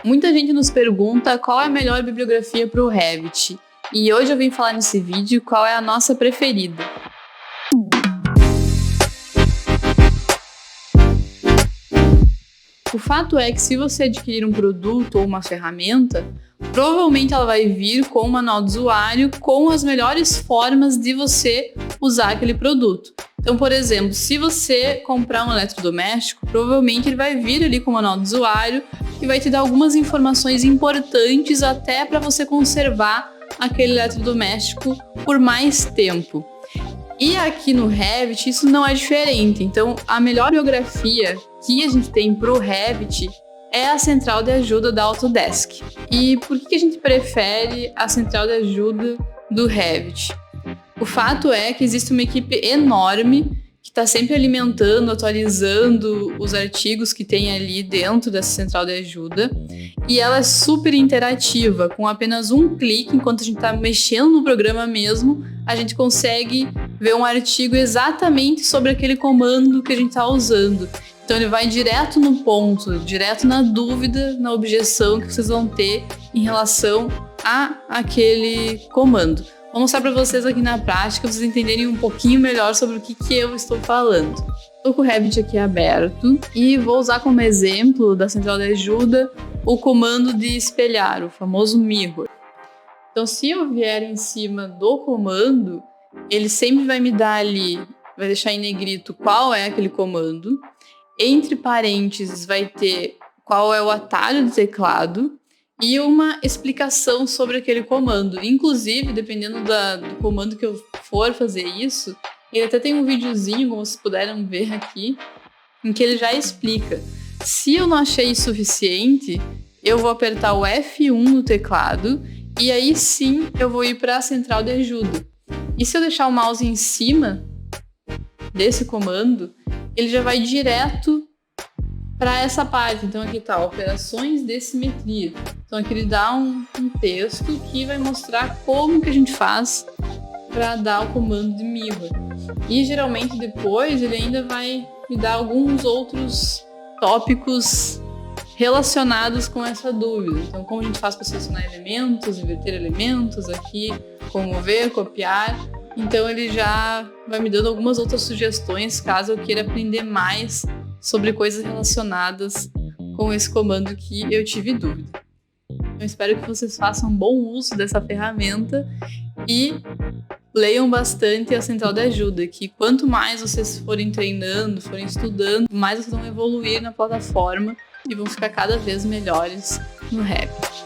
Muita gente nos pergunta qual é a melhor bibliografia para o Revit, e hoje eu vim falar nesse vídeo qual é a nossa preferida. O fato é que se você adquirir um produto ou uma ferramenta, provavelmente ela vai vir com o manual do usuário com as melhores formas de você usar aquele produto. Então, por exemplo, se você comprar um eletrodoméstico, provavelmente ele vai vir ali com o manual do usuário que vai te dar algumas informações importantes até para você conservar aquele eletrodoméstico por mais tempo. E aqui no Revit isso não é diferente. Então, a melhor bibliografia que a gente tem para o Revit é a central de ajuda da Autodesk. E por que a gente prefere a central de ajuda do Revit? O fato é que existe uma equipe enorme que está sempre alimentando, atualizando os artigos que tem ali dentro dessa central de ajuda. E ela é super interativa, com apenas um clique, enquanto a gente está mexendo no programa mesmo, a gente consegue ver um artigo exatamente sobre aquele comando que a gente está usando. Então ele vai direto no ponto, direto na dúvida, na objeção que vocês vão ter em relação a aquele comando. Vou mostrar para vocês aqui na prática, para vocês entenderem um pouquinho melhor sobre o que eu estou falando. Estou com o Revit aqui aberto e vou usar como exemplo da central de ajuda o comando de espelhar, o famoso mirror. Então, se eu vier em cima do comando, ele sempre vai me dar ali, vai deixar em negrito qual é aquele comando. Entre parênteses vai ter qual é o atalho do teclado e uma explicação sobre aquele comando. Inclusive, dependendo do comando que eu for fazer isso, ele até tem um videozinho, como vocês puderam ver aqui, em que ele já explica. Se eu não achei suficiente, eu vou apertar o F1 no teclado e aí sim eu vou ir para a central de ajuda. E se eu deixar o mouse em cima desse comando, ele já vai direto para essa parte. Então aqui está operações de simetria. Então aqui ele dá um texto que vai mostrar como que a gente faz para dar o comando de mirror. E geralmente depois ele ainda vai me dar alguns outros tópicos relacionados com essa dúvida. Então como a gente faz para selecionar elementos, inverter elementos aqui, como ver, copiar. Então ele já vai me dando algumas outras sugestões caso eu queira aprender mais sobre coisas relacionadas com esse comando que eu tive dúvida. Eu espero que vocês façam bom uso dessa ferramenta e leiam bastante a central de ajuda, que quanto mais vocês forem treinando, forem estudando, mais vocês vão evoluir na plataforma e vão ficar cada vez melhores no Revit.